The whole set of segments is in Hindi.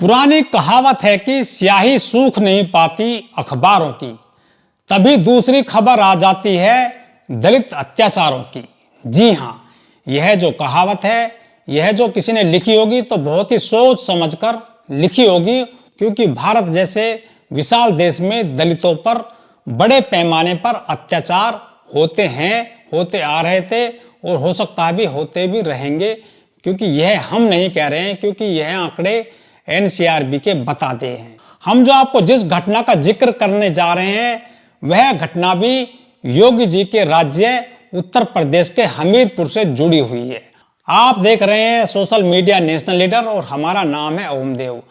पुरानी कहावत है कि स्याही सूख नहीं पाती अखबारों की, तभी दूसरी खबर आ जाती है दलित अत्याचारों की। जी हाँ, यह जो कहावत है, यह जो किसी ने लिखी होगी तो बहुत ही सोच समझकर लिखी होगी, क्योंकि भारत जैसे विशाल देश में दलितों पर बड़े पैमाने पर अत्याचार होते हैं, होते आ रहे थे और हो सकता है भी होते भी रहेंगे। क्योंकि यह हम नहीं कह रहे हैं, क्योंकि यह आंकड़े एनसीआरबी के बताते हैं। हम जो आपको जिस घटना का जिक्र करने जा रहे हैं, वह घटना भी योगी जी के राज्य उत्तर प्रदेश के हमीरपुर से जुड़ी हुई है। आप देख रहे हैं सोशल मीडिया नेशनल लीडर और हमारा नाम है ओमदेव।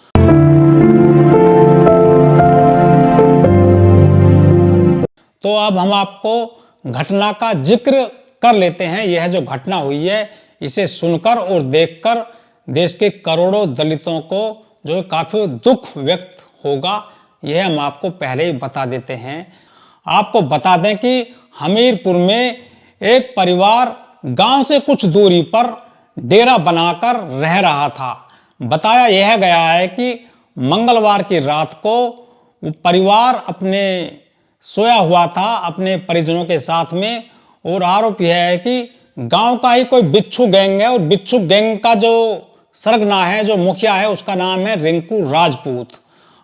तो अब हम आपको घटना का जिक्र कर लेते हैं। यह जो घटना हुई है, इसे सुनकर और देखकर देश के करोड़ों दलितों को जो काफी दुख व्यक्त होगा, यह हम आपको पहले ही बता देते हैं। आपको बता दें कि हमीरपुर में एक परिवार गांव से कुछ दूरी पर डेरा बनाकर रह रहा था। बताया यह गया है कि मंगलवार की रात को परिवार अपने सोया हुआ था अपने परिजनों के साथ में, और आरोप यह है कि गांव का ही कोई बिच्छू गैंग है, और बिच्छू गैंग का जो सरगना है, जो मुखिया है, उसका नाम है रिंकू राजपूत।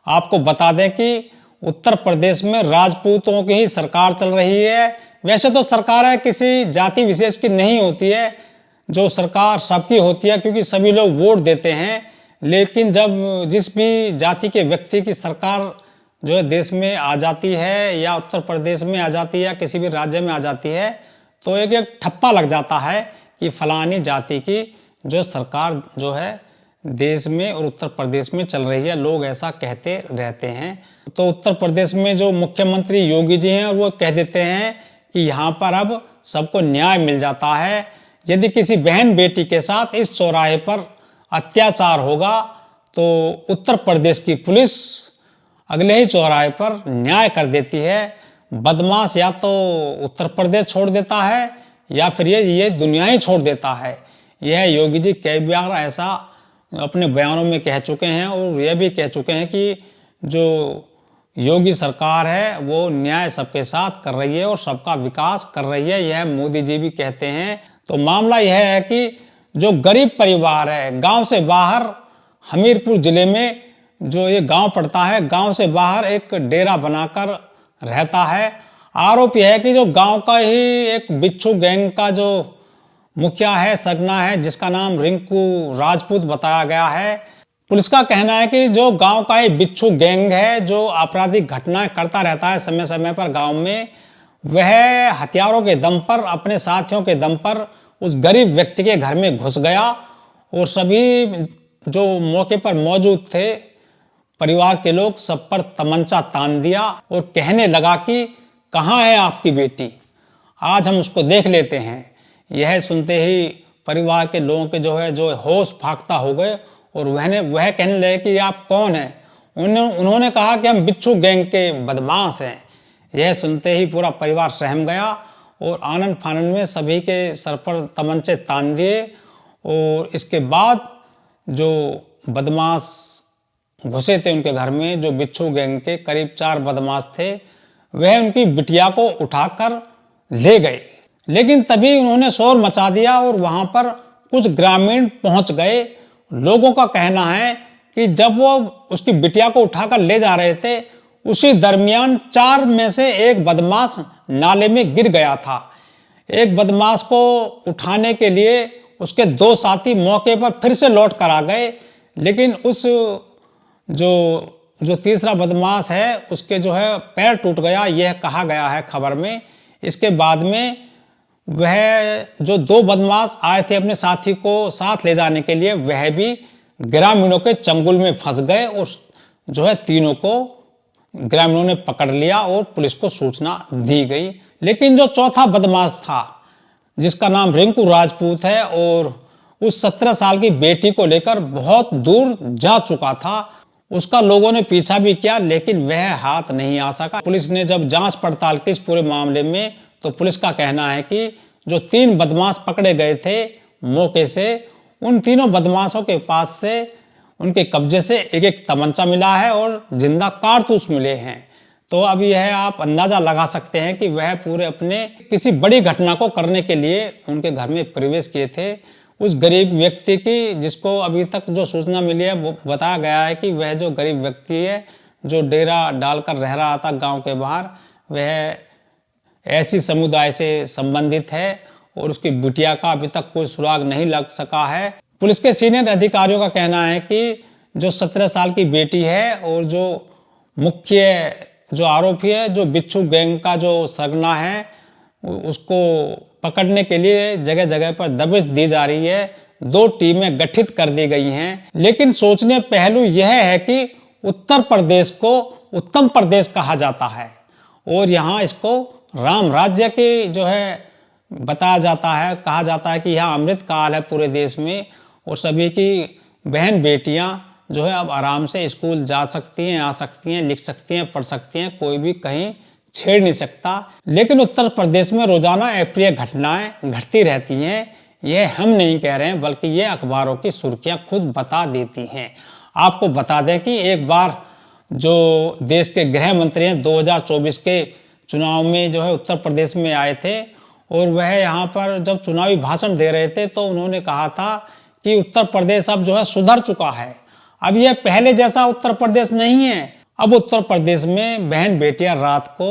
आपको बता दें कि उत्तर प्रदेश में राजपूतों की ही सरकार चल रही है। वैसे तो सरकार किसी जाति विशेष की नहीं होती है, जो सरकार सबकी होती है, क्योंकि सभी लोग वोट देते हैं। लेकिन जब जिस भी जाति के व्यक्ति की सरकार जो है देश में आ जाती है, या उत्तर प्रदेश में आ जाती है, या किसी भी राज्य में आ जाती है, तो एक ठप्पा लग जाता है कि फलानी जाति की जो सरकार जो है देश में और उत्तर प्रदेश में चल रही है। लोग ऐसा कहते रहते हैं। तो उत्तर प्रदेश में जो मुख्यमंत्री योगी जी हैं, वो कह देते हैं कि यहाँ पर अब सबको न्याय मिल जाता है। यदि किसी बहन बेटी के साथ इस चौराहे पर अत्याचार होगा, तो उत्तर प्रदेश की पुलिस अगले ही चौराहे पर न्याय कर देती है। बदमाश या तो उत्तर प्रदेश छोड़ देता है, या फिर ये दुनिया ही छोड़ देता है। यह योगी जी कई बार ऐसा अपने बयानों में कह चुके हैं, और यह भी कह चुके हैं कि जो योगी सरकार है वो न्याय सबके साथ कर रही है और सबका विकास कर रही है। यह मोदी जी भी कहते हैं। तो मामला यह है कि जो गरीब परिवार है, गांव से बाहर हमीरपुर जिले में जो ये गांव पड़ता है, गांव से बाहर एक डेरा बनाकर रहता है। आरोप यह है कि जो गांव का ही एक बिच्छू गैंग का जो मुखिया है, सरगना है, जिसका नाम रिंकू राजपूत बताया गया है, पुलिस का कहना है कि जो गांव का ही बिच्छू गैंग है, जो आपराधिक घटनाएं करता रहता है समय समय पर गांव में, वह हथियारों के दम पर, अपने साथियों के दम पर उस गरीब व्यक्ति के घर में घुस गया, और सभी जो मौके पर मौजूद थे परिवार के लोग सब पर तमंचा तान दिया और कहने लगा कि कहाँ है आपकी बेटी, आज हम उसको देख लेते हैं। यह सुनते ही परिवार के लोगों के जो होश फाख्ता हो गए, और वह कहने लगे कि आप कौन हैं। उन्होंने कहा कि हम बिच्छू गैंग के बदमाश हैं। यह सुनते ही पूरा परिवार सहम गया, और आनंद फानंद में सभी के सर पर तमंचे तान दिए। और इसके बाद जो बदमाश घुसे थे उनके घर में, जो बिच्छू गैंग के करीब 4 बदमाश थे, वह उनकी बिटिया को उठाकर ले गए। लेकिन तभी उन्होंने शोर मचा दिया और वहां पर कुछ ग्रामीण पहुंच गए। लोगों का कहना है कि जब वो उसकी बिटिया को उठाकर ले जा रहे थे, उसी दरमियान 4 में से एक बदमाश नाले में गिर गया था। एक बदमाश को उठाने के लिए उसके 2 साथी मौके पर फिर से लौट कर आ गए, लेकिन उस जो तीसरा बदमाश है, उसके जो है पैर टूट गया, यह कहा गया है खबर में। इसके बाद में वह जो 2 बदमाश आए थे अपने साथी को साथ ले जाने के लिए, वह भी ग्रामीणों के चंगुल में फंस गए, और जो है तीनों को ग्रामीणों ने पकड़ लिया और पुलिस को सूचना दी गई। लेकिन जो चौथा बदमाश था, जिसका नाम रिंकू राजपूत है, और उस 17 साल की बेटी को लेकर बहुत दूर जा चुका था, उसका लोगों ने पीछा भी किया, लेकिन वह हाथ नहीं आ सका। पुलिस ने जब जांच पड़ताल की इस पूरे मामले में, तो पुलिस का कहना है कि जो 3 बदमाश पकड़े गए थे मौके से, उन तीनों बदमाशों के पास से उनके कब्जे से एक एक तमंचा मिला है और जिंदा कारतूस मिले हैं। तो अब यह आप अंदाजा लगा सकते हैं कि वह पूरे अपने किसी बड़ी घटना को करने के लिए उनके घर में प्रवेश किए थे। उस गरीब व्यक्ति की, जिसको अभी तक जो सूचना मिली है वो बताया गया है कि वह जो गरीब व्यक्ति है जो डेरा डालकर रह रहा था गांव के बाहर, वह ऐसी समुदाय से संबंधित है और उसकी बिटिया का अभी तक कोई सुराग नहीं लग सका है। पुलिस के सीनियर अधिकारियों का कहना है कि जो 17 साल की बेटी है और जो मुख्य जो आरोपी है, जो बिच्छू गैंग का जो सरगना है, उसको पकड़ने के लिए जगह जगह पर दबिश दी जा रही है। 2 टीमें गठित कर दी गई हैं। लेकिन सोचनीय पहलू यह है कि उत्तर प्रदेश को उत्तम प्रदेश कहा जाता है और यहाँ इसको राम राज्य की जो है बताया जाता है, कहा जाता है कि यहाँ अमृत काल है पूरे देश में और सभी की बहन बेटियाँ जो है अब आराम से स्कूल जा सकती हैं, आ सकती हैं, लिख सकती हैं, पढ़ सकती हैं, कोई भी कहीं छेड़ नहीं सकता। लेकिन उत्तर प्रदेश में रोजाना अप्रिय घटनाएं घटती रहती हैं। यह हम नहीं कह रहे हैं, बल्कि ये अखबारों की सुर्खियां खुद बता देती हैं। आपको बता दें कि एक बार जो देश के गृह मंत्री हैं 2024 के चुनाव में जो है उत्तर प्रदेश में आए थे और वह यहाँ पर जब चुनावी भाषण दे रहे थे तो उन्होंने कहा था कि उत्तर प्रदेश अब जो है सुधर चुका है। अब यह पहले जैसा उत्तर प्रदेश नहीं है। अब उत्तर प्रदेश में बहन बेटियां रात को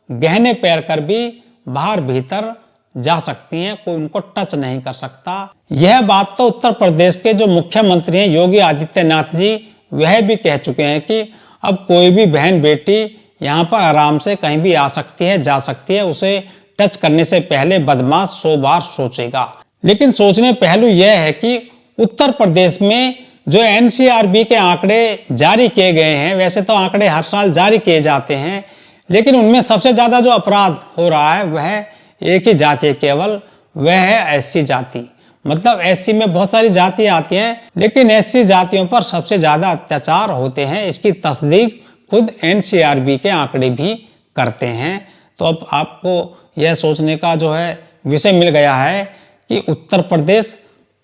गहने पहन कर भी बाहर भीतर जा सकती हैं, कोई उनको टच नहीं कर सकता। यह बात तो उत्तर प्रदेश के जो मुख्यमंत्री हैं योगी आदित्यनाथ जी, वह भी कह चुके हैं कि अब कोई भी बहन बेटी यहाँ पर आराम से कहीं भी आ सकती है, जा सकती है। उसे टच करने से पहले बदमाश 100 बार सोचेगा। लेकिन सोचने पहलू यह है कि उत्तर प्रदेश में जो एनसीआरबी के आंकड़े जारी किए गए हैं, वैसे तो आंकड़े हर साल जारी किए जाते हैं, लेकिन उनमें सबसे ज्यादा जो अपराध हो रहा है वह एक ही जाति है केवल, वह है एससी जाति। मतलब एससी में बहुत सारी जातियां आती हैं, लेकिन एससी जातियों पर सबसे ज्यादा अत्याचार होते हैं। इसकी तस्दीक खुद एनसीआरबी के आंकड़े भी करते हैं। तो अब आपको यह सोचने का जो है विषय मिल गया है कि उत्तर प्रदेश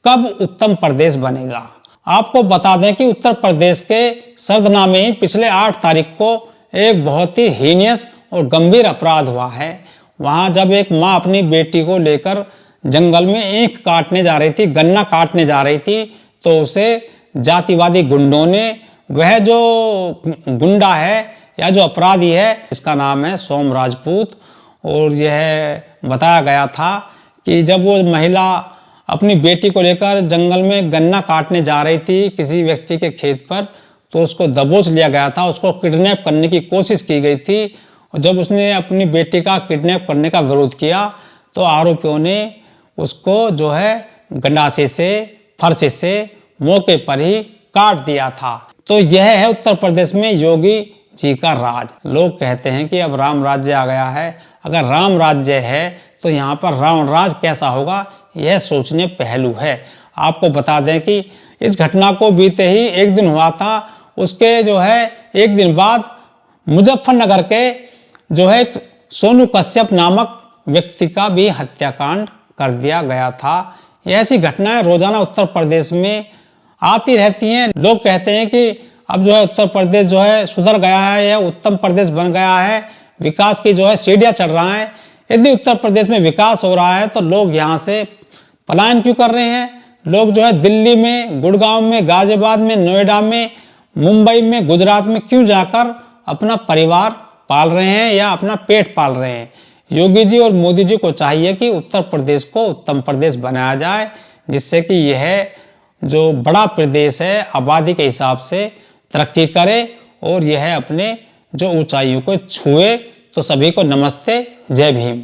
कब उत्तम प्रदेश बनेगा। आपको बता दें कि उत्तर प्रदेश के सरदना में ही पिछले 8 तारीख को एक बहुत ही हीनियस और गंभीर अपराध हुआ है। वहां जब एक माँ अपनी बेटी को लेकर जंगल में ईंख काटने जा रही थी, गन्ना काटने जा रही थी, तो उसे जातिवादी गुंडों ने, वह जो गुंडा है या जो अपराधी है, इसका नाम है सोम राजपूत, और यह बताया गया था कि जब वो महिला अपनी बेटी को लेकर जंगल में गन्ना काटने जा रही थी किसी व्यक्ति के खेत पर, तो उसको दबोच लिया गया था। उसको किडनैप करने की कोशिश की गई थी और जब उसने अपनी बेटी का किडनैप करने का विरोध किया तो आरोपियों ने उसको जो है गंडासे से, फरसे से मौके पर ही काट दिया था। तो यह है उत्तर प्रदेश में योगी जी का राज। लोग कहते हैं कि अब राम राज्य आ गया है। अगर राम राज्य है तो यहाँ पर रावण राज कैसा होगा, यह सोचने पहलू है। आपको बता दें कि इस घटना को बीते ही 1 दिन हुआ था, उसके जो है 1 दिन बाद मुजफ्फरनगर के जो है सोनू कश्यप नामक व्यक्ति का भी हत्याकांड कर दिया गया था। ऐसी घटनाएं रोजाना उत्तर प्रदेश में आती रहती हैं। लोग कहते हैं कि अब जो है उत्तर प्रदेश जो है सुधर गया है, यह उत्तम प्रदेश बन गया है, विकास की जो है सीढ़ियां चढ़ रहा है। यदि उत्तर प्रदेश में विकास हो रहा है तो लोग यहाँ से पलायन क्यों कर रहे हैं? लोग जो है दिल्ली में, गुड़गांव में, गाजियाबाद में, नोएडा में, मुंबई में, गुजरात में क्यों जाकर अपना परिवार पाल रहे हैं या अपना पेट पाल रहे हैं? योगी जी और मोदी जी को चाहिए कि उत्तर प्रदेश को उत्तम प्रदेश बनाया जाए, जिससे कि यह जो बड़ा प्रदेश है आबादी के हिसाब से तरक्की करे और यह अपने जो ऊंचाइयों को छुए। तो सभी को नमस्ते, जय भीम।